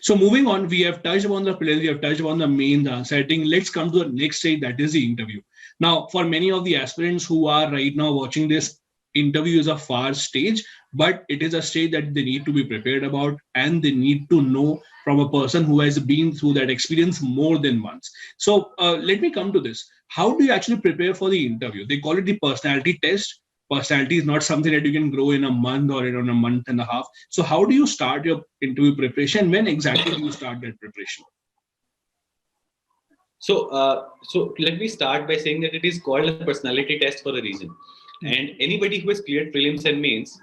So moving on, we have touched upon the pillars, we have touched upon the main setting. Let's come to the next stage, that is the interview. Now, for many of the aspirants who are right now watching this, interview is a far stage, but it is a stage that they need to be prepared about, and they need to know from a person who has been through that experience more than once. So let me come to this. How do you actually prepare for the interview? They call it the personality test. Personality is not something that you can grow in a month or in a month and a half. So how do you start your interview preparation? When exactly do you start that preparation? So let me start by saying that it is called a personality test for a reason. And anybody who has cleared prelims and mains,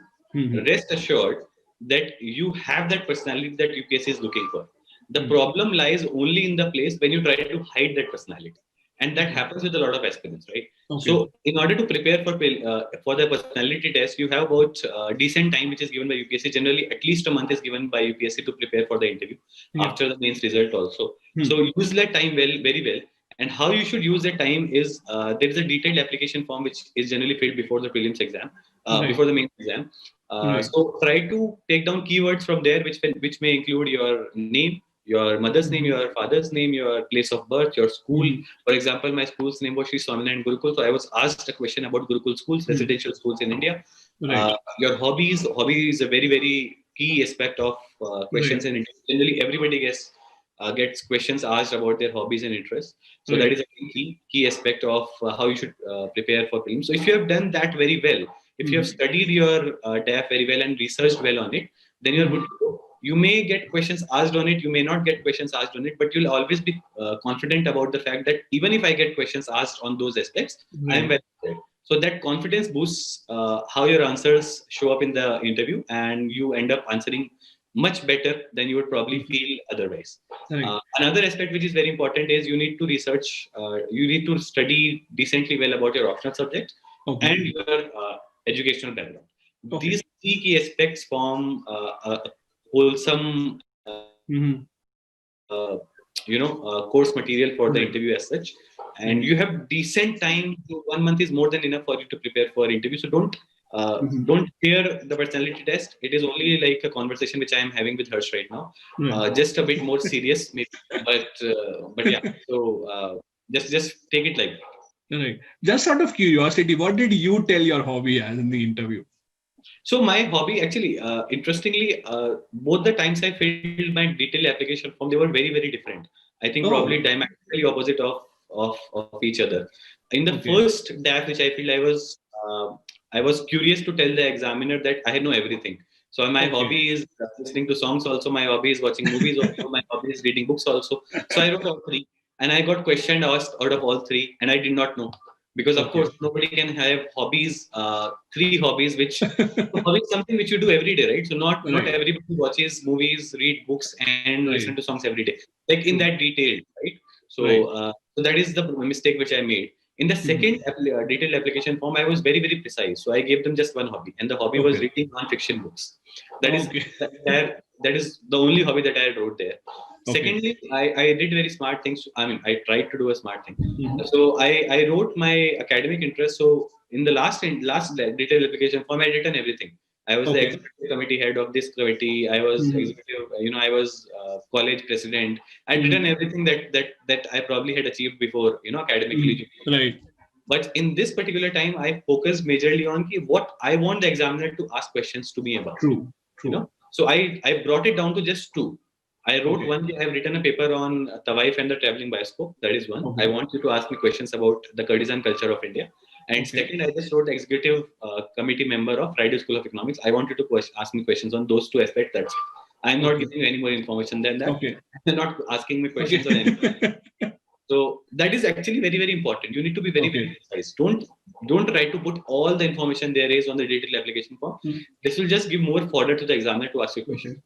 rest assured that you have that personality that UPSC is looking for. The problem lies only in the place when you try to hide that personality, and that happens with a lot of aspirants, right? Okay. So, in order to prepare for the personality test, you have about decent time which is given by UPSC. Generally, at least a month is given by UPSC to prepare for the interview after the mains result also. So, use that time very well. And how you should use that time is there is a detailed application form which is generally filled before the prelims exam, before the main exam. So try to take down keywords from there, which may include your name, your mother's name, your father's name, your place of birth, your school. For example, my school's name was Sri Swaminarayan Gurukul, so I was asked a question about Gurukul schools, residential schools in India. Right. Your hobbies. Hobby is a very key aspect of questions, and generally everybody gets questions asked about their hobbies and interests. So that is a key aspect of how you should prepare for prelims. So if you have done that very well, if you have studied your DAF very well and researched well on it, then you're good to go. You may get questions asked on it, you may not get questions asked on it, but you'll always be confident about the fact that even if I get questions asked on those aspects, I am well prepared. So that confidence boosts how your answers show up in the interview, and you end up answering much better than you would probably feel otherwise. Another aspect which is very important is you need to research, you need to study decently well about your optional subject and your educational background. These three key aspects form a wholesome, course material for the interview as such. And you have decent time. 1 month is more than enough for you to prepare for interview. So don't fear the personality test. It is only like a conversation which I am having with Harsh right now. Just a bit more serious, maybe. But yeah. So just take it like that. Right. Just out of curiosity, what did you tell your hobby as in the interview? So my hobby, actually, interestingly, both the times I filled my detailed application form, they were very different. I think probably diametrically opposite of each other. In the first DAF which I filled, I was curious to tell the examiner that I know everything. So my hobby is listening to songs also. My hobby is watching movies also. My hobby is reading books also. So I wrote all three, and I got questioned asked out of all three, and I did not know. Because of course nobody can have hobbies, three hobbies, which hobby is something which you do every day, right? So not everybody watches movies, read books, and listen to songs every day, like in that detail, right? So that is the mistake which I made. In the second detailed application form, I was very precise. So I gave them just one hobby, and the hobby was reading non-fiction books. That is the only hobby that I wrote there. Secondly, I did very smart things. I mean, I tried to do a smart thing. So I wrote my academic interest. So in the last detailed application form, I had written everything. I was the executive committee head of this committee. I was executive. I was college president. I'd written everything that I probably had achieved before. Academically. Right. But in this particular time, I focused majorly on what I want the examiner to ask questions to me about. True. So I brought it down to just two. I wrote one. I have written a paper on Tawaif and the traveling bioscope. That is one. I want you to ask me questions about the Kurdistan culture of India. And second, I just wrote the executive committee member of Friday School of Economics. I want you to ask me questions on those two aspects. That's it. I'm not giving you any more information than that. You're not asking me questions on anything. So that is actually very important. You need to be very precise. Don't try to put all the information there is on the detailed application form. This will just give more fodder to the examiner to ask you questions.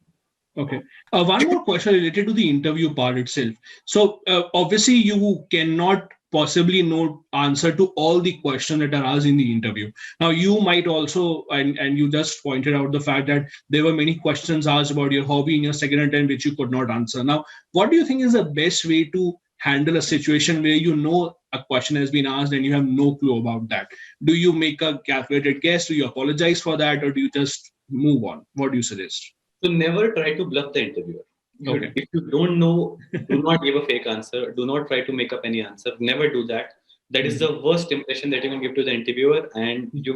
Okay. One more question related to the interview part itself. So obviously you cannot possibly know answer to all the questions that are asked in the interview. Now you might also, and you just pointed out the fact that there were many questions asked about your hobby in your second attempt which you could not answer. Now, what do you think is the best way to handle a situation where a question has been asked and you have no clue about that? Do you make a calculated guess? Do you apologize for that? Or do you just move on? What do you suggest? So never try to bluff the interviewer. Okay. If you don't know, do not give a fake answer. Do not try to make up any answer. Never do that. That is the worst impression that you can give to the interviewer, and you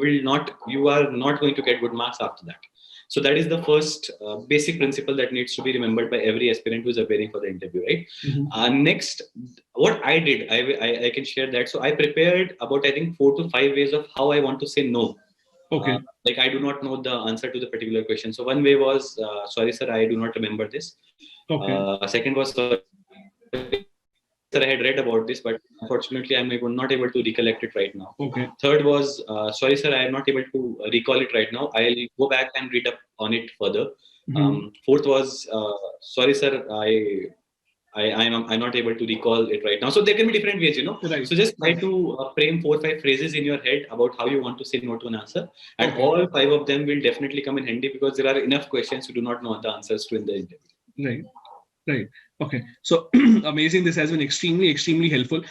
are not going to get good marks after that. So that is the first basic principle that needs to be remembered by every aspirant who is appearing for the interview, right? Next, what I did, I can share that. So I prepared about, I think, 4 to 5 ways of how I want to say no. Okay. Like I do not know the answer to the particular question. So one way was, sorry sir, I do not remember this. Okay. Second was, sir, I had read about this, but unfortunately I'm not able to recollect it right now. Okay. Third was, sorry sir, I am not able to recall it right now. I'll go back and read up on it further. Fourth was, sorry sir, I'm not able to recall it right now. So there can be different ways, Right. So just try to frame 4 or 5 phrases in your head about how you want to say no to an answer, and Okay. all 5 of them will definitely come in handy because there are enough questions you do not know the answers to in the interview. Right. Right. Okay. So amazing. This has been extremely, extremely helpful.